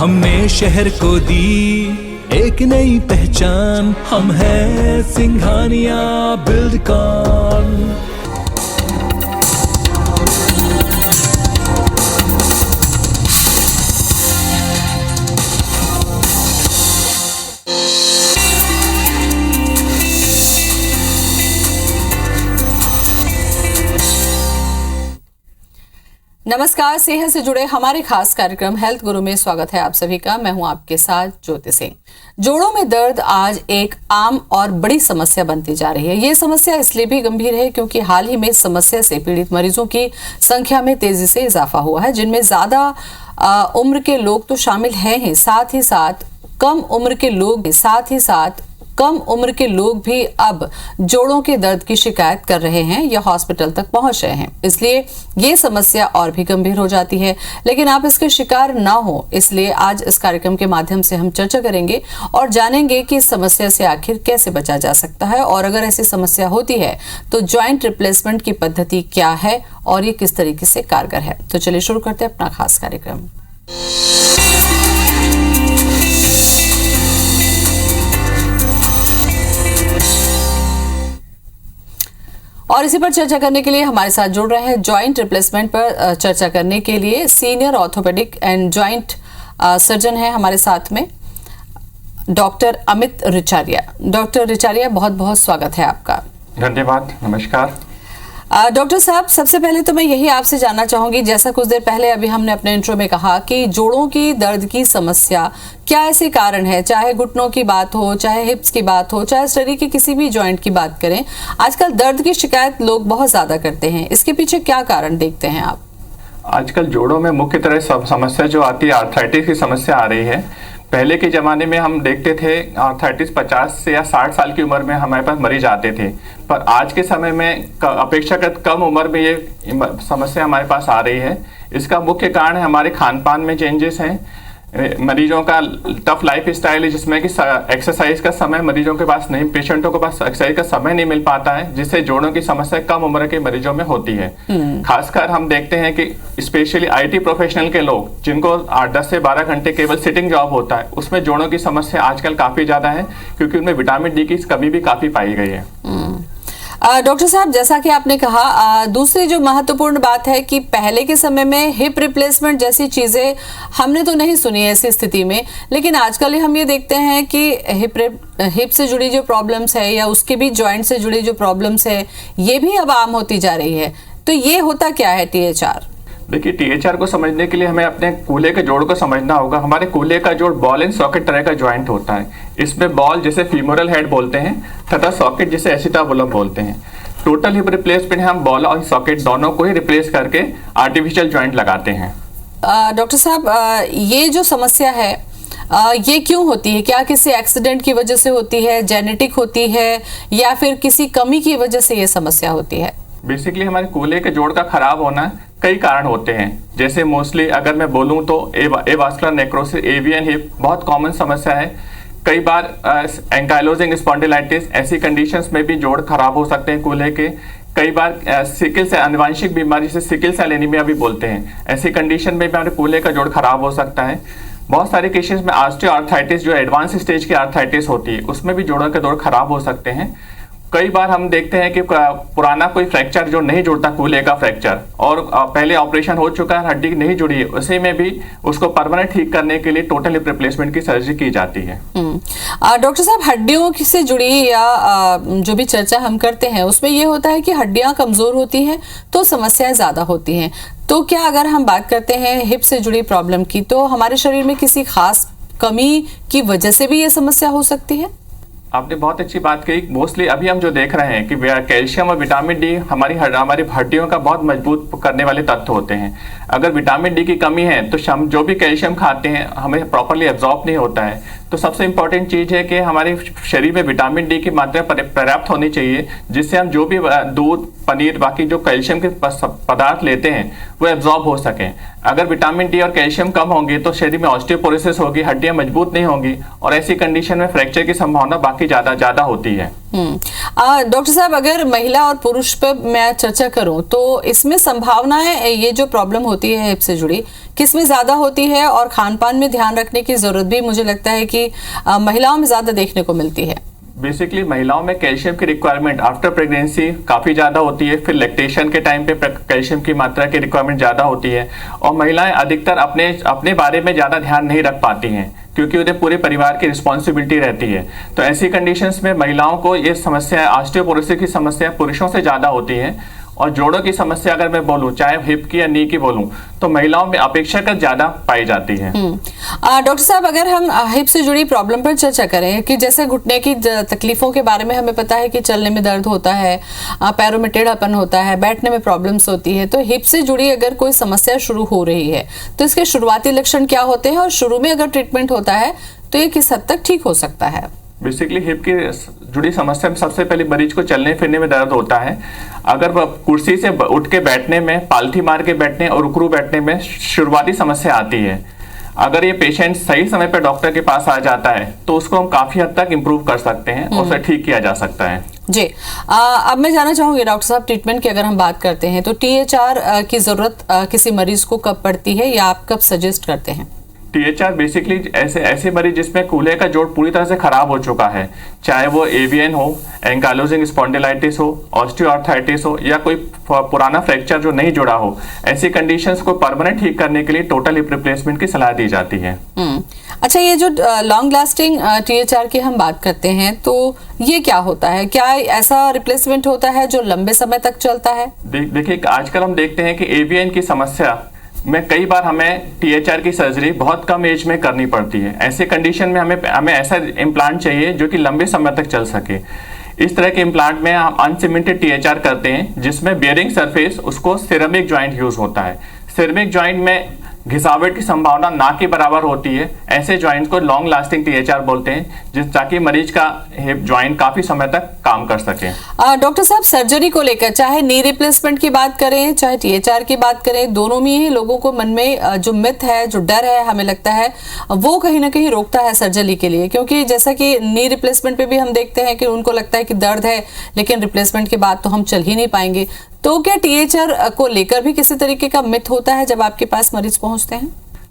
हमने शहर को दी एक नई पहचान, हम हैं सिंघानिया बिल्डकॉन। नमस्कार, सेहत से जुड़े हमारे खास कार्यक्रम हेल्थ गुरु में स्वागत है आप सभी का। मैं हूं आपके साथ ज्योति सिंह। जोड़ों में दर्द आज एक आम और बड़ी समस्या बनती जा रही है। ये समस्या इसलिए भी गंभीर है क्योंकि हाल ही में इस समस्या से पीड़ित मरीजों की संख्या में तेजी से इजाफा हुआ है, जिनमें ज्यादा उम्र के लोग तो शामिल हैं ही, साथ ही साथ कम उम्र के लोग भी अब जोड़ों के दर्द की शिकायत कर रहे हैं या हॉस्पिटल तक पहुंच रहे हैं। इसलिए ये समस्या और भी गंभीर हो जाती है, लेकिन आप इसके शिकार ना हो, इसलिए आज इस कार्यक्रम के माध्यम से हम चर्चा करेंगे और जानेंगे कि इस समस्या से आखिर कैसे बचा जा सकता है, और अगर ऐसी समस्या होती है तो जॉइंट रिप्लेसमेंट की पद्धति क्या है और ये किस तरीके से कारगर है। तो चलिए शुरू करते हैं अपना खास कार्यक्रम। और इसी पर चर्चा करने के लिए हमारे साथ जुड़ रहे हैं जॉइंट रिप्लेसमेंट पर चर्चा करने के लिए senior orthopaedic and joint surgeon हैं हमारे साथ में डॉक्टर अमित रिचारिया। डॉक्टर रिचारिया, बहुत बहुत स्वागत है आपका। धन्यवाद, नमस्कार। डॉक्टर साहब, सबसे पहले तो मैं यही आपसे जानना चाहूंगी, जैसा कुछ देर पहले अभी हमने अपने इंट्रो में कहा कि जोड़ों की दर्द की समस्या क्या ऐसे कारण है, चाहे घुटनों की बात हो, चाहे हिप्स की बात हो, चाहे शरीर के किसी भी जॉइंट की बात करें, आजकल दर्द की शिकायत लोग बहुत ज्यादा करते हैं। इसके पीछे क्या कारण देखते हैं आप? आजकल जोड़ों में मुख्य तरह समस्या जो आती है, आर्थराइटिस की समस्या आ रही है। पहले के ज़माने में हम देखते थे आर्थराइटिस 50 से या 60 साल की उम्र में हमारे पास मरीज आते थे, पर आज के समय में अपेक्षाकृत कम उम्र में ये समस्या हमारे पास आ रही है। इसका मुख्य कारण है हमारे खान पान में चेंजेस हैं, मरीजों का टफ लाइफ स्टाइल है जिसमें कि एक्सरसाइज का समय मरीजों के पास नहीं, पेशेंटों के पास एक्सरसाइज का समय नहीं मिल पाता है, जिससे जोड़ों की समस्या कम उम्र के मरीजों में होती है। खासकर हम देखते हैं कि स्पेशली आईटी प्रोफेशनल के लोग जिनको 10 से 12 घंटे केवल सिटिंग जॉब होता है, उसमें जोड़ों की समस्या आजकल काफी ज्यादा है क्योंकि उनमें विटामिन डी की कमी भी काफी पाई गई है। डॉक्टर साहब, जैसा कि आपने कहा, दूसरी जो महत्वपूर्ण बात है कि पहले के समय में हिप रिप्लेसमेंट जैसी चीजें हमने तो नहीं सुनी है ऐसी स्थिति में, लेकिन आजकल हम ये देखते हैं कि हिप से जुड़ी जो प्रॉब्लम्स है या उसके भी जॉइंट से जुड़ी जो प्रॉब्लम्स है, ये भी अब आम होती जा रही है। तो ये होता क्या है टीएचआर? देखिए, टीएचआर को समझने के लिए हमें अपने कूल्हे के जोड़ को समझना होगा। हमारे कूल्हे का जोड़ बॉल एंड सॉकेट तरह का जॉइंट होता है। इसमें बॉल जिसे फीमोरल हेड बोलते हैं तथा सॉकेट जिसे एसिटाबुलम बोलते हैं। टोटल हिप रिप्लेसमेंट हम बॉल और सॉकेट दोनों को ही रिप्लेस करके आर्टिफिशियल जॉइंट लगाते हैं। डॉक्टर साहब, ये जो समस्या है ये क्यों होती है? क्या किसी एक्सीडेंट की वजह से होती है, जेनेटिक होती है, या फिर किसी कमी की वजह से ये समस्या होती है? बेसिकली हमारे कूल्हे के जोड़ का खराब होना कई कारण होते हैं। जैसे मोस्टली अगर मैं बोलूं तो एवास्कुलर नेक्रोसिस, एवियन हिप बहुत कॉमन समस्या है। कई बार एंकाइलोजिंग स्पॉन्डिलाइटिस, ऐसी कंडीशंस में भी जोड़ खराब हो सकते हैं कूल्हे के। कई बार सिकल से आनुवंशिक बीमारी जिसे सिकल सेल एनीमिया भी बोलते हैं, ऐसी कंडीशन में भी हमारे कूल्हे का जोड़ खराब हो सकता है। बहुत सारे केसेस में ऑस्टियोआर्थराइटिस जो एडवांस स्टेज की आर्थराइटिस होती है, उसमें भी जोड़ों के जोड़ खराब हो सकते हैं। कई बार हम देखते हैं कि पुराना कोई फ्रैक्चर जो नहीं जुड़ता, कूल्हे का फ्रैक्चर, और पहले ऑपरेशन हो चुका है, हड्डी नहीं जुड़ी है, उसी में भी उसको परमानेंट ठीक करने के लिए टोटल हिप रिप्लेसमेंट की सर्जरी की जाती है। डॉक्टर साहब, हड्डियों से जुड़ी या जो भी चर्चा हम करते हैं उसमें ये होता है कि हड्डियां कमजोर होती हैं तो समस्याएं ज्यादा होती हैं। तो क्या अगर हम बात करते हैं हिप से जुड़ी प्रॉब्लम की, तो हमारे शरीर में किसी खास कमी की वजह से भी ये समस्या हो सकती है? आपने बहुत अच्छी बात कही। मोस्टली अभी हम जो देख रहे हैं कि कैल्शियम और विटामिन डी हमारी हड्डियों का बहुत मजबूत करने वाले तत्व होते हैं। अगर विटामिन डी की कमी है तो हम जो भी कैल्शियम खाते हैं हमें प्रॉपरली एब्जॉर्ब नहीं होता है। तो सबसे इंपॉर्टेंट चीज़ है कि हमारे शरीर में विटामिन डी की मात्रा पर्याप्त होनी चाहिए, जिससे हम जो भी दूध, पनीर, बाकी जो कैल्शियम के पदार्थ लेते हैं वो एब्जॉर्ब हो सकें। अगर विटामिन डी और कैल्शियम कम होंगे तो शरीर में ऑस्टियोपोरोसिस होगी, हड्डियां मजबूत नहीं होंगी, और ऐसी कंडीशन में फ्रैक्चर की संभावना बाकी ज़्यादा होती है। डॉक्टर साहब, अगर महिला और पुरुष पर मैं चर्चा करूं तो इसमें संभावनाएं, ये जो प्रॉब्लम होती है हिप से जुड़ी, किसमें ज्यादा होती है? और खान पान में ध्यान रखने की जरूरत भी मुझे लगता है कि महिलाओं में ज्यादा देखने को मिलती है। बेसिकली महिलाओं में कैल्शियम की रिक्वायरमेंट आफ्टर प्रेगनेंसी काफ़ी ज़्यादा होती है, फिर लैक्टेशन के टाइम पे कैल्शियम की मात्रा की रिक्वायरमेंट ज़्यादा होती है, और महिलाएं अधिकतर अपने बारे में ज़्यादा ध्यान नहीं रख पाती हैं क्योंकि उन्हें पूरे परिवार की रिस्पॉन्सिबिलिटी रहती है। तो ऐसी कंडीशंस में महिलाओं को ये समस्या, ऑस्टियोपोरोसिस की समस्या पुरुषों से ज़्यादा होती है। और जोड़ों की समस्या अगर मैं बोलूं, चाहे हिप की या नी की बोलूं, तो महिलाओं में अपेक्षाकृत ज्यादा पाई जाती है। डॉक्टर साहब, अगर हम हिप से जुड़ी प्रॉब्लम पर चर्चा करें कि जैसे घुटने की तकलीफों के बारे में हमें पता है कि चलने में दर्द होता है, पैरों में टेढ़ापन होता है, बैठने में प्रॉब्लम्स होती है, तो हिप से जुड़ी अगर कोई समस्या शुरू हो रही है तो इसके शुरुआती लक्षण क्या होते हैं, और शुरू में अगर ट्रीटमेंट होता है तो ये किस हद तक ठीक हो सकता है? बेसिकली हिप की जुड़ी समस्या में सबसे पहले मरीज को चलने फिरने में दर्द होता है। अगर कुर्सी से उठ के बैठने में, पालथी मार के बैठने और रुकरू बैठने में शुरुआती समस्या आती है, अगर ये पेशेंट सही समय पर डॉक्टर के पास आ जाता है तो उसको हम काफी हद तक इम्प्रूव कर सकते हैं और उसे ठीक किया जा सकता है। जी, अब मैं जानना चाहूंगी डॉक्टर साहब, ट्रीटमेंट की अगर हम बात करते हैं तो THR की जरूरत किसी मरीज को कब पड़ती है या आप कब सजेस्ट करते हैं? THR बेसिकली ऐसे मरीज जिसमें कूल्हे का जोड़ पूरी तरह से खराब हो चुका है, चाहे वो AVN हो, एंकाइलोजिंग स्पॉन्डिलाइटिस हो, ऑस्टियोआर्थराइटिस हो, या कोई पुराना फ्रैक्चर जो नहीं जुड़ा हो, ऐसी कंडीशंस को परमानेंट ठीक करने के लिए टोटल हिप रिप्लेसमेंट की सलाह दी जाती है। अच्छा, ये जो लॉन्ग लास्टिंग THR की हम बात करते हैं तो ये क्या होता है? क्या ऐसा रिप्लेसमेंट होता है जो लंबे समय तक चलता है? देखिए, आजकल हम देखते हैं कि AVN की समस्या में कई बार हमें THR की सर्जरी बहुत कम एज में करनी पड़ती है। ऐसे कंडीशन में हमें ऐसा इम्प्लांट चाहिए जो कि लंबे समय तक चल सके। इस तरह के इम्प्लांट में हम अनसीमेंटेड THR करते हैं जिसमें बियरिंग सरफेस, उसको सिरेमिक जॉइंट यूज होता है। सिरेमिक जॉइंट में घिसावट की संभावना ना के बराबर होती है। ऐसे जॉइंट को लॉन्ग लास्टिंग THR बोलते हैं, ताकि मरीज का हिप जॉइंट काफी समय तक काम कर सके। डॉक्टर साहब, सर्जरी को लेकर चाहे नी रिप्लेसमेंट की बात करें, चाहे THR की बात करें, दोनों में ही लोगों को मन में जो मिथ है, जो डर है, हमें लगता है वो कहीं ना कहीं रोकता है सर्जरी के लिए। क्योंकि जैसा कि नी रिप्लेसमेंट पे भी हम देखते हैं कि उनको लगता है कि दर्द है लेकिन रिप्लेसमेंट के बाद तो हम चल ही नहीं पाएंगे। तो क्या THR को लेकर भी किसी तरीके का मिथ होता है जब आपके पास मरीज पहुंचते हैं?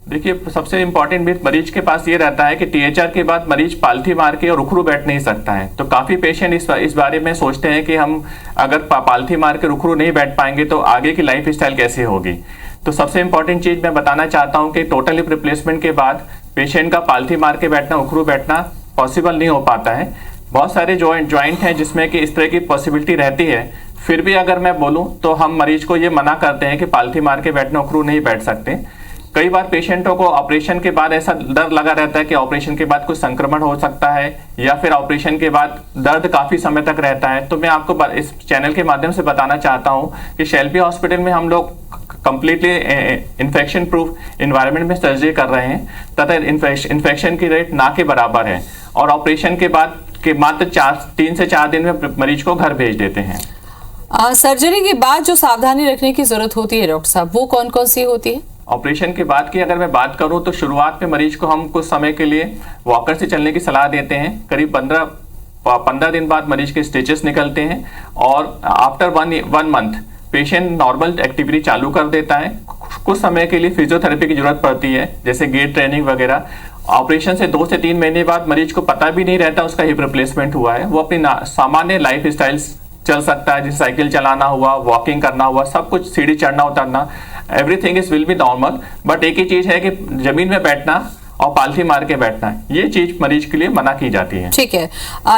देखिए, सबसे इम्पोर्टेंट मिथ मरीज के पास ये रहता है कि THR के बाद मरीज पालथी मार के और रुखरू बैठ नहीं सकता है। तो काफी पेशेंट इस बारे में सोचते हैं कि हम अगर पालथी मार के रुखरू नहीं बैठ पाएंगे तो आगे की लाइफ स्टाइल कैसे होगी। तो सबसे इम्पोर्टेंट चीज मैं बताना चाहता हूँ कि टोटल हिप रिप्लेसमेंट के बाद पेशेंट का पालथी मार के बैठना, रुखरू बैठना पॉसिबल नहीं हो पाता है। बहुत सारे ज्वाइंट हैं जिसमें कि इस तरह की पॉसिबिलिटी रहती है। फिर भी अगर मैं बोलूं तो हम मरीज को ये मना करते हैं कि पालथी मार के बैठना, रुखरू नहीं बैठ सकते। कई बार पेशेंटों को ऑपरेशन के बाद ऐसा डर लगा रहता है कि ऑपरेशन के बाद कुछ संक्रमण हो सकता है या फिर ऑपरेशन के बाद दर्द काफी समय तक रहता है। तो मैं आपको इस चैनल के माध्यम से बताना चाहता हूं कि शेल्बी हॉस्पिटल में हम लोग कंप्लीटली इन्फेक्शन प्रूफ एनवायरनमेंट में सर्जरी कर रहे हैं तथा इन्फेक्शन की रेट ना के बराबर है, और ऑपरेशन के बाद के मात्र 3 से 4 दिन में मरीज को घर भेज देते हैं। सर्जरी के बाद जो सावधानी रखने की जरूरत होती है डॉक्टर साहब, वो कौन कौन सी होती है? ऑपरेशन के बाद की अगर मैं बात करूं तो शुरुआत में मरीज को हम कुछ समय के लिए वॉकर से चलने की सलाह देते हैं। करीब 15 दिन बाद मरीज के स्टिचेस निकलते हैं और after 1 month patient normal activity चालू कर देता है। कुछ समय के लिए फिजियोथेरेपी की जरूरत पड़ती है, जैसे गेट ट्रेनिंग वगैरह। ऑपरेशन से 2 से 3 महीने बाद मरीज को पता भी नहीं रहता उसका हिप रिप्लेसमेंट हुआ है। वो अपनी सामान्य लाइफ स्टाइल चल सकता है, जैसे साइकिल चलाना हुआ, वॉकिंग करना हुआ, सब कुछ, सीढ़ी चढ़ना उतरना, everything is will be normal. But एक ही चीज है कि जमीन में बैठना और पालथी मार के बैठना, ये चीज मरीज के लिए मना की जाती है। ठीक है,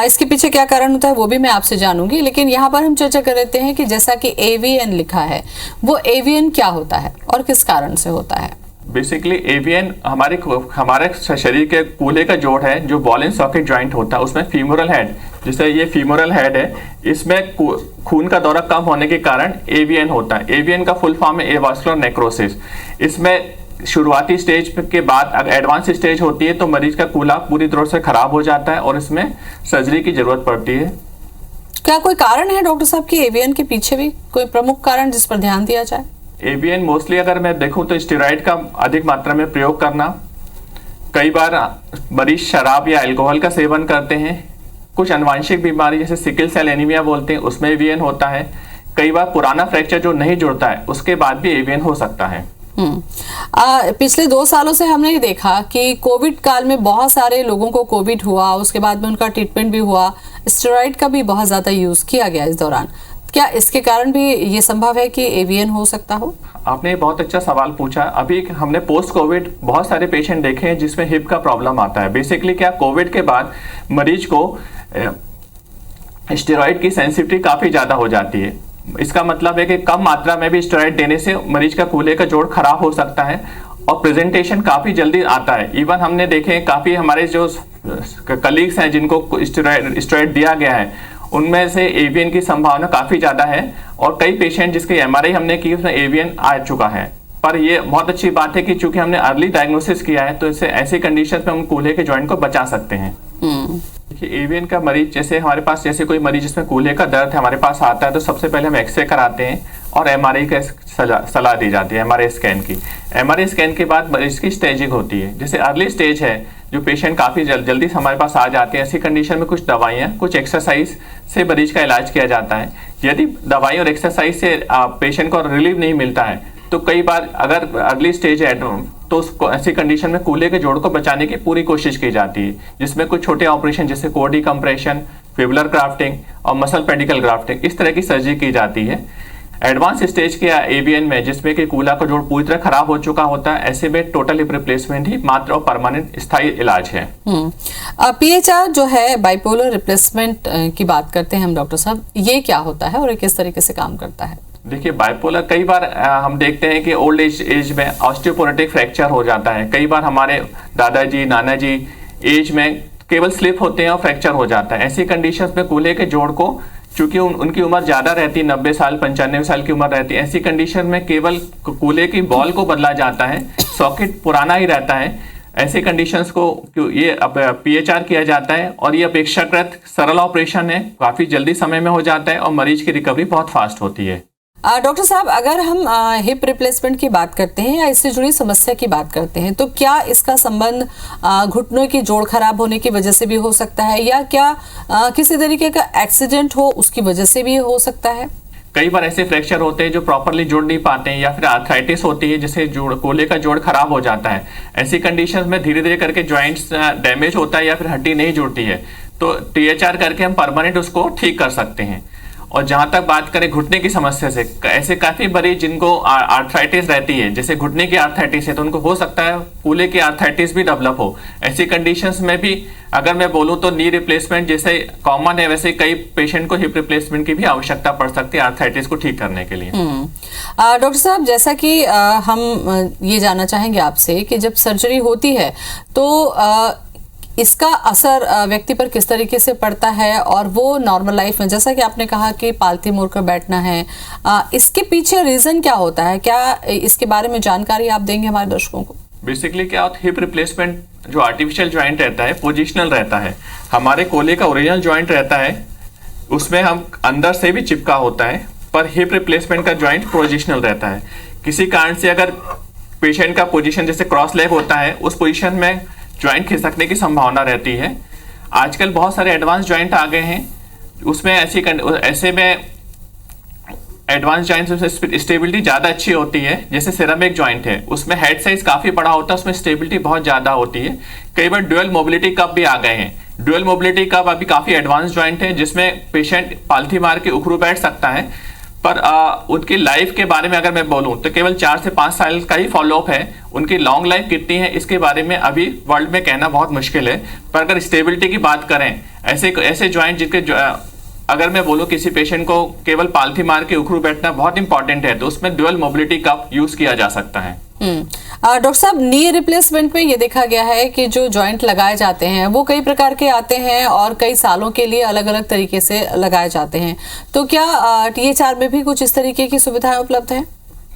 इसके पीछे क्या कारण होता है वो भी मैं आपसे जानूंगी, लेकिन यहाँ पर हम चर्चा कर रहे हैं कि जैसा कि AVN लिखा है, वो AVN क्या होता है और किस कारण से होता है? बेसिकली AVN हमारे शरीर के कूल्हे का जोड़ है जो बॉल एंड सॉकेट जॉइंट होता है। उसमें फीमोरल हेड, जैसे ये फीमोरल हेड है, इसमें खून का दौरा कम होने के कारण AVN होता है। AVN का फुल फॉर्म है एवास्कुलर नेक्रोसिस। इसमें शुरुआती स्टेज के बाद अगर एडवांस स्टेज होती है तो मरीज का कूल्हा पूरी तरह से खराब हो जाता है और इसमें सर्जरी की जरूरत पड़ती है। क्या कोई कारण है डॉक्टर साहब की AVN के पीछे भी कोई प्रमुख कारण जिस पर ध्यान दिया जाए? AVN मोस्टली अगर मैं देखूं तो स्टेरॉइड का अधिक मात्रा में प्रयोग करना, कई बार मरीज शराब या अल्कोहल का सेवन करते हैं, कुछ अनुवांशिक बीमारी जैसे सिकल सेल एनीमिया बोलते हैं, उसमें एवीएन होता है। कई बार पुराना फ्रैक्चर जो नहीं जुड़ता है उसके बाद भी एवीएन हो सकता है। पिछले 2 सालों से हमने ये देखा कि कोविड काल में बहुत सारे लोगों को कोविड हुआ, उसके बाद में उनका ट्रीटमेंट भी हुआ, स्टेरॉइड का भी बहुत ज्यादा यूज किया गया इस दौरान। क्या इसके कारण भी ये संभव है कि एवीएन हो सकता हो? आपने बहुत अच्छा सवाल पूछा। अभी हमने पोस्ट कोविड बहुत सारे पेशेंट देखे हैं जिसमें हिप का प्रॉब्लम आता है। बेसिकली क्या, कोविड के बाद मरीज को स्टेरॉइड की सेंसिटिविटी काफ़ी ज़्यादा हो जाती है। इसका मतलब है कि कम मात्रा में भी स्टेरॉइड देने से मरीज का कूल्हे का जोड़ खराब हो सकता है और प्रेजेंटेशन काफ़ी जल्दी आता है। इवन हमने देखे काफ़ी हमारे जो कलीग्स हैं जिनको स्टेरॉइड दिया गया है उनमें से एवीएन की संभावना काफ़ी ज़्यादा है और कई पेशेंट जिसके एमआरआई हमने की उसमें एवीएन आ चुका है। पर ये बहुत अच्छी बात है कि चूंकि हमने अर्ली डायग्नोसिस किया है तो इससे ऐसी कंडीशन में हम कूल्हे के जॉइंट को बचा सकते हैं। देखिए, एवीएन का मरीज जैसे हमारे पास जैसे कोई मरीज जिसमें कूल्हे का दर्द है हमारे पास आता है तो सबसे पहले हम एक्सरे कराते हैं और एमआरआई का सलाह दी जाती है, एमआरआई स्कैन की। एमआरआई स्कैन के बाद मरीज की स्टेजिंग होती है। जैसे अर्ली स्टेज है जो पेशेंट काफ़ी जल्दी हमारे पास आ जाते हैं, ऐसी कंडीशन में कुछ दवाइयाँ कुछ एक्सरसाइज से मरीज का इलाज किया जाता है। यदि दवाई और एक्सरसाइज से पेशेंट को रिलीफ नहीं मिलता है तो कई बार अगर अर्ली स्टेज है तो उसको ऐसी कंडीशन में कूल्हे के जोड़ को बचाने की पूरी कोशिश की जाती है, जिसमें कुछ छोटे ऑपरेशन जैसे कोर डिकम्प्रेशन, फिबुलर ग्राफ्टिंग और मसल पेडिकल ग्राफ्टिंग इस तरह की सर्जरी की जाती है। एडवांस स्टेज के एवीएन में जिसमें कि कूल्हा का जोड़ पूरी तरह खराब हो चुका होता है, ऐसे में टोटल हिप रिप्लेसमेंट ही मात्र और परमानेंट स्थायी इलाज है। पीएचआर जो है बाइपोलर रिप्लेसमेंट की बात करते हैं हम डॉक्टर साहब, ये क्या होता है और किस तरीके से काम करता है? देखिए, बाइपोलर कई बार हम देखते हैं कि ओल्ड एज में ऑस्टियोपोरोटिक फ्रैक्चर हो जाता है। कई बार हमारे दादाजी नाना जी एज में केवल स्लिप होते हैं और फ्रैक्चर हो जाता है। ऐसी कंडीशंस में कूल्हे के जोड़ को चूंकि उनकी उम्र ज़्यादा रहती है, 90 साल 95 साल की उम्र रहती है, ऐसी कंडीशन में केवल कूल्हे की बॉल को बदला जाता है, सॉकेट पुराना ही रहता है। ऐसे कंडीशंस को ये अब पीएचआर किया जाता है और ये अपेक्षाकृत सरल ऑपरेशन है, काफ़ी जल्दी समय में हो जाता है और मरीज की रिकवरी बहुत फास्ट होती है। डॉक्टर साहब, अगर हम हिप रिप्लेसमेंट की बात करते हैं या इससे जुड़ी समस्या की बात करते हैं तो क्या इसका संबंध घुटनों की जोड़ खराब होने की वजह से भी हो सकता है या क्या किसी तरीके का एक्सीडेंट हो उसकी वजह से भी हो सकता है? कई बार ऐसे फ्रैक्चर होते हैं जो प्रॉपरली जुड़ नहीं पाते हैं या फिर आर्थराइटिस होती है जिससे कूल्हे का जोड़ खराब हो जाता है। ऐसी कंडीशंस में धीरे धीरे करके जॉइंट्स डैमेज होता है या फिर हड्डी नहीं जुड़ती है तो टीएचआर करके हम परमानेंट उसको ठीक कर सकते हैं। और जहाँ तक बात करें घुटने की समस्या से, ऐसे काफ़ी मरीज जिनको आर्थराइटिस रहती है, जैसे घुटने की आर्थराइटिस है तो उनको हो सकता है कूल्हे की आर्थराइटिस भी डेवलप हो। ऐसी कंडीशंस में भी अगर मैं बोलूँ तो नी रिप्लेसमेंट जैसे कॉमन है, वैसे कई पेशेंट को हिप रिप्लेसमेंट की भी आवश्यकता पड़ सकती है आर्थराइटिस को ठीक करने के लिए। डॉक्टर साहब, जैसा कि हम ये जानना चाहेंगे आपसे कि जब सर्जरी होती है तो इसका असर व्यक्ति पर किस तरीके से पड़ता है और वो नॉर्मल लाइफ में, जैसा कि आपने कहा कि पालथी मोड़ कर बैठना है, इसके पीछे रीजन क्या होता है? क्या इसके बारे में जानकारी आप देंगे हमारे दर्शकों को? बेसिकली क्या होता है, हिप रिप्लेसमेंट जो आर्टिफिशियल ज्वाइंट रहता है पोजिशनल रहता है। हमारे कूल्हे का ओरिजिनल ज्वाइंट रहता है उसमें हम अंदर से भी चिपका होता है, पर हिप रिप्लेसमेंट का ज्वाइंट पोजिशनल रहता है। किसी कारण से अगर पेशेंट का पोजीशन जैसे क्रॉस लेग होता है उस पोजीशन में ज्वाइंट खिसकने की संभावना रहती है। आजकल बहुत सारे एडवांस ज्वाइंट आ गए हैं, उसमें ऐसे में एडवांस ज्वाइंट में स्टेबिलिटी ज़्यादा अच्छी होती है। जैसे सिरेमिक ज्वाइंट है उसमें हेड साइज काफ़ी बड़ा होता है, उसमें स्टेबिलिटी बहुत ज़्यादा होती है। कई बार ड्यूअल मोबिलिटी कप भी आ गए हैं। ड्यूअल मोबिलिटी कप अभी काफ़ी एडवांस ज्वाइंट है जिसमें पेशेंट पालथी मार के उखड़ू बैठ सकता है, पर उनकी लाइफ के बारे में अगर मैं बोलूं तो केवल 4 से 5 साल का ही फॉलोअप है। उनकी लॉन्ग लाइफ कितनी है इसके बारे में अभी वर्ल्ड में कहना बहुत मुश्किल है। पर अगर स्टेबिलिटी की बात करें, ऐसे ज्वाइंट जिनके अगर मैं बोलूं किसी पेशेंट को केवल पालथी मार के उखड़ू बैठना बहुत इंपॉर्टेंट है तो उसमें ड्यूअल मोबिलिटी कप यूज किया जा सकता है। डॉक्टर साहब, नी रिप्लेसमेंट में ये देखा गया है कि जो जॉइंट लगाए जाते हैं वो कई प्रकार के आते हैं और कई सालों के लिए अलग अलग तरीके से लगाए जाते हैं, तो क्या टीएचआर में भी कुछ इस तरीके की सुविधाएं उपलब्ध हैं?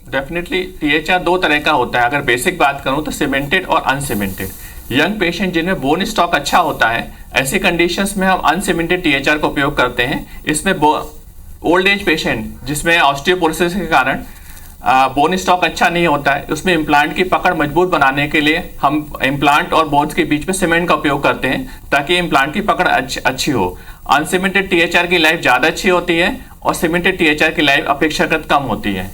डेफिनेटली टीएचआर 2 तरह का होता है। अगर बेसिक बात करूं तो सीमेंटेड और अनसीमेंटेड। यंग पेशेंट जिनमें बोन स्टॉक अच्छा होता है ऐसी कंडीशंस में हम अनसीमेंटेड टीएचआर का उपयोग करते हैं। इसमें ओल्ड एज पेशेंट जिसमें ऑस्टियोपोरोसिस के कारण बोन स्टॉक अच्छा नहीं होता है, उसमें इम्प्लांट की पकड़ मजबूत बनाने के लिए हम इम्प्लांट और बोन्स के बीच में सीमेंट का उपयोग करते हैं ताकि इम्प्लांट की पकड़ अच्छी हो। अनसीमेंटेड टीएचआर की लाइफ ज़्यादा अच्छी होती है और सीमेंटेड टीएचआर की लाइफ अपेक्षाकृत कम होती है।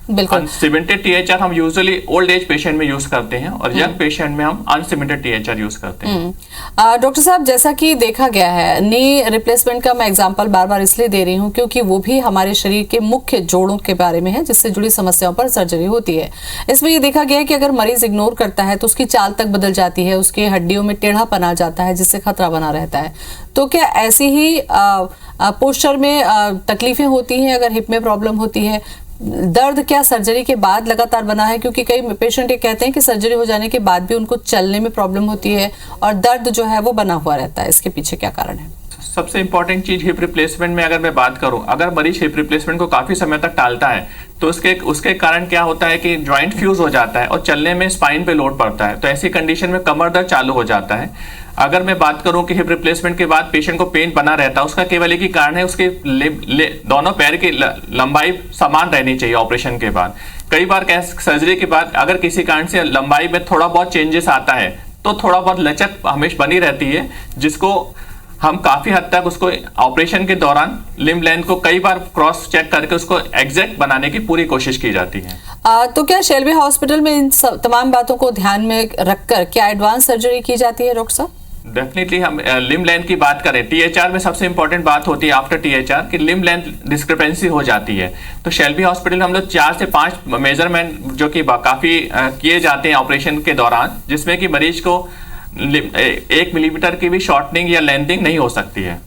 बिल्कुल। सीमेंटेड टीएचआर हम यूजुअली ओल्ड एज पेशेंट में यूज करते हैं और यंग पेशेंट में हम अनसीमेंटेड टीएचआर यूज करते हैं। डॉक्टर साहब, जैसा कि देखा गया है, नी रिप्लेसमेंट का मैं एग्जांपल बार बार इसलिए दे रही हूँ क्योंकि वो भी हमारे शरीर के मुख्य जोड़ों के बारे में है जिससे जुड़ी समस्याओं पर सर्जरी होती है। इसमें ये देखा गया है कि अगर मरीज इग्नोर करता है तो उसकी चाल तक बदल जाती है, उसकी हड्डियों में टेढ़ापन आ जाता है जिससे खतरा बना रहता है। तो क्या ऐसी ही पोस्चर में तकलीफें होती हैं अगर हिप में प्रॉब्लम होती है? दर्द क्या सर्जरी के बाद लगातार बना है? क्योंकि कई पेशेंट ये कहते हैं कि सर्जरी हो जाने के बाद भी उनको चलने में प्रॉब्लम होती है और दर्द जो है वो बना हुआ रहता है। इसके पीछे क्या कारण है? सबसे इंपॉर्टेंट चीज हिप रिप्लेसमेंट में अगर मैं बात करूं, अगर मरीज हिप रिप्लेसमेंट को काफी समय तक टालता है तो उसके कारण क्या होता है कि जॉइंट फ्यूज हो जाता है और चलने में स्पाइन पे लोड पड़ता है। तो ऐसी कंडीशन में कमर दर्द चालू हो जाता है। अगर मैं बात करूं कि हिप रिप्लेसमेंट के बाद पेशेंट को पेन बना रहता है, उसका केवल एक ही कारण है, उसके दोनों पैर की लंबाई समान रहनी चाहिए ऑपरेशन के बाद। कई बार सर्जरी के बाद अगर किसी कारण से लंबाई में थोड़ा बहुत चेंजेस आता है तो थोड़ा बहुत लचक हमेशा बनी रहती है, जिसको हम काफी हद तक उसको ऑपरेशन के दौरान लिम्ब लेंथ को कई बार क्रॉस चेक करके उसको एग्जैक्ट बनाने की पूरी कोशिश की जाती है। तो क्या शेल्बी हॉस्पिटल में इन तमाम बातों को ध्यान में रखकर क्या एडवांस सर्जरी की जाती है डॉक्टर साहब? डेफिनेटली हम लिम्ब लेंथ की बात करें, टीएचआर में सबसे इंपॉर्टेंट बात होती है आफ्टर टीएचआर कि लिम्ब लेंथ डिस्क्रिपेंसी हो जाती है। तो शेल्बी हॉस्पिटल हम लोग 4 से 5 मेजरमेंट जो कि काफी किए जाते हैं ऑपरेशन के दौरान, जिसमें कि मरीज को 1 मिलीमीटर की भी शॉर्टनिंग या लेंथिंग नहीं हो सकती है।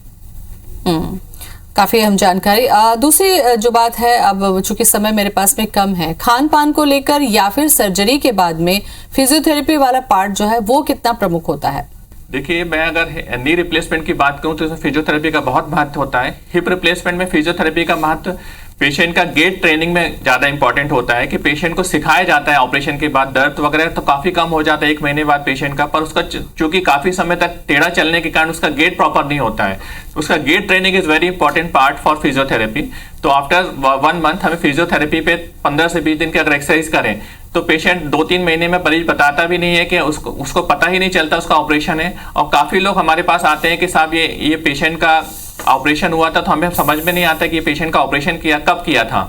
काफी अहम जानकारी। दूसरी जो बात है, अब चूंकि समय मेरे पास में कम है, खान पान को लेकर या फिर सर्जरी के बाद में फिजियोथेरेपी वाला पार्ट जो है वो कितना प्रमुख होता है? देखिए, मैं अगर नी रिप्लेसमेंट की बात करूं तो इसमें फिजियोथेरेपी का बहुत महत्व होता है। हिप रिप्लेसमेंट में फिजियोथेरेपी का महत्व पेशेंट का गेट ट्रेनिंग में ज़्यादा इंपॉर्टेंट होता है कि पेशेंट को सिखाया जाता है ऑपरेशन के बाद दर्द वगैरह तो काफ़ी कम हो जाता है 1 महीने बाद पेशेंट का, पर उसका चूंकि काफ़ी समय तक टेढ़ा चलने के कारण उसका गेट प्रॉपर नहीं होता है। उसका gait training is very important part for physiotherapy. तो आफ्टर 1 मंथ हमें फिजियोथेरेपी पे 15 से 20 दिन की अगर एक्सरसाइज करें तो पेशेंट 2-3 महीने में मरीज बताता भी नहीं है कि उसको पता ही नहीं चलता उसका ऑपरेशन है। और काफ़ी लोग हमारे पास आते हैं कि साहब ये पेशेंट का ऑपरेशन हुआ था, तो हमें समझ में नहीं आता कि ये पेशेंट का ऑपरेशन कब किया था।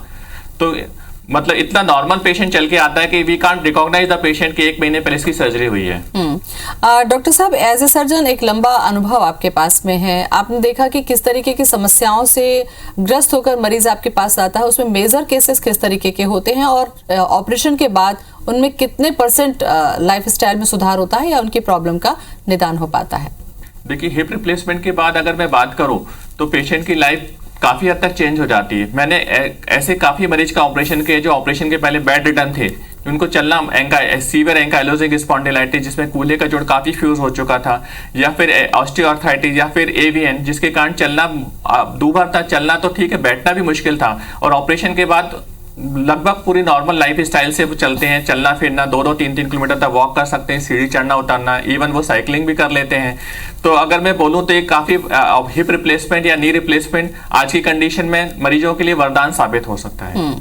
तो मतलब इतना नॉर्मल पेशेंट चल के आता है कि we can't recognize the patient कि 1 महीने पहले इसकी सर्जरी हुई है। डॉक्टर साहब, एज ए सर्जन एक लंबा अनुभव आपके पास में है, आपने देखा कि किस तरीके की समस्याओं से ग्रस्त होकर मरीज आपके पास आता है, उसमें मेजर केसेस किस तरीके के होते हैं और ऑपरेशन के बाद उनमें कितने % लाइफ स्टाइल में सुधार होता है या उनकी प्रॉब्लम का निदान हो पाता है? देखिए, हिप रिप्लेसमेंट के बाद अगर मैं बात करूं तो पेशेंट की लाइफ काफ़ी हद तक चेंज हो जाती है। मैंने ऐसे काफ़ी मरीज का ऑपरेशन किए जो ऑपरेशन के पहले बेड रिटर्न थे, उनको चलना सीवियर एंकाइलोजिंग स्पॉन्डिलाइटिस जिसमें कूल्हे का जोड़ काफ़ी फ्यूज हो चुका था, या फिर ऑस्टियोआर्थराइटिस या फिर एवीएन जिसके कारण चलना दूभर था, चलना तो ठीक है, बैठना भी मुश्किल था। और ऑपरेशन के बाद लगभग पूरी नॉर्मल लाइफ स्टाइल से वो चलते हैं, चलना फिरना 2-2, 3-3 किलोमीटर तक वॉक कर सकते हैं, सीढ़ी चढ़ना उतरना, इवन वो साइकिलिंग भी कर लेते हैं। तो अगर मैं बोलूं तो ये काफ़ी हिप रिप्लेसमेंट या नी रिप्लेसमेंट आज की कंडीशन में मरीजों के लिए वरदान साबित हो सकता है।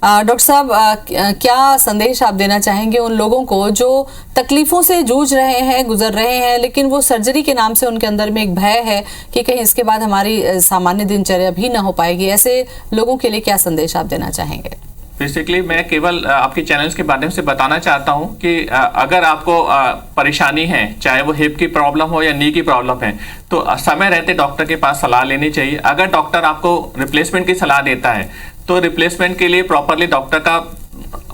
डॉक्टर साहब, क्या संदेश आप देना चाहेंगे उन लोगों को जो तकलीफों से जूझ रहे हैं, गुजर रहे हैं, लेकिन वो सर्जरी के नाम से उनके अंदर में एक भय है कि कहीं इसके बाद हमारी सामान्य दिनचर्या भी ना हो पाएगी, ऐसे लोगों के लिए क्या संदेश आप देना चाहेंगे? बेसिकली मैं केवल आपके चैनल्स के माध्यम से बताना चाहता हूं कि अगर आपको परेशानी है, चाहे वो हिप की प्रॉब्लम हो या नी की प्रॉब्लम है, तो समय रहते डॉक्टर के पास सलाह लेनी चाहिए। अगर डॉक्टर आपको रिप्लेसमेंट की सलाह देता है तो रिप्लेसमेंट के लिए प्रॉपरली डॉक्टर का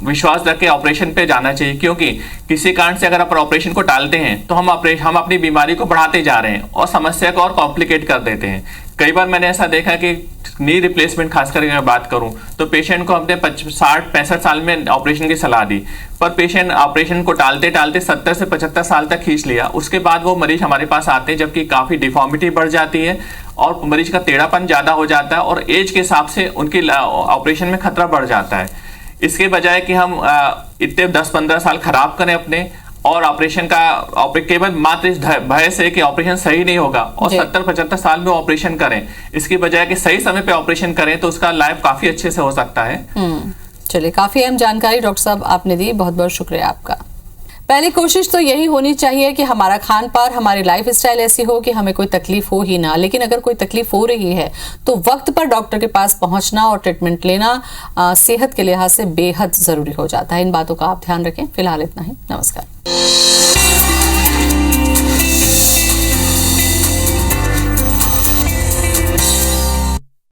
विश्वास रख के ऑपरेशन पे जाना चाहिए, क्योंकि किसी कारण से अगर आप ऑपरेशन को टालते हैं तो हम अपनी बीमारी को बढ़ाते जा रहे हैं और समस्या को और कॉम्प्लिकेट कर देते हैं। कई बार मैंने ऐसा देखा कि नी रिप्लेसमेंट खास करके मैं बात करूं तो पेशेंट को हमने 60-65 साल में ऑपरेशन की सलाह दी, पर पेशेंट ऑपरेशन को टालते टालते 70 से 75 साल तक खींच लिया। उसके बाद वो मरीज हमारे पास आते हैं जबकि काफ़ी डिफॉर्मिटी बढ़ जाती है और मरीज का टेढ़ापन ज़्यादा हो जाता है और एज के हिसाब से उनकी ऑपरेशन में खतरा बढ़ जाता है। इसके बजाय कि हम इतने 10-15 साल खराब करें अपने और ऑपरेशन का केवल मात्र इस भय से कि ऑपरेशन सही नहीं होगा और 70-75 साल में ऑपरेशन करें, इसके बजाय कि सही समय पे ऑपरेशन करें तो उसका लाइफ काफी अच्छे से हो सकता है। चलिए, काफी अहम जानकारी डॉक्टर साहब आपने दी, बहुत बहुत शुक्रिया आपका। पहली कोशिश तो यही होनी चाहिए कि हमारा खान पान, हमारी लाइफ स्टाइल ऐसी हो कि हमें कोई तकलीफ हो ही ना। लेकिन अगर कोई तकलीफ हो रही है तो वक्त पर डॉक्टर के पास पहुंचना और ट्रीटमेंट लेना सेहत के लिहाज से बेहद जरूरी हो जाता है। इन बातों का आप ध्यान रखें। फिलहाल इतना ही, नमस्कार।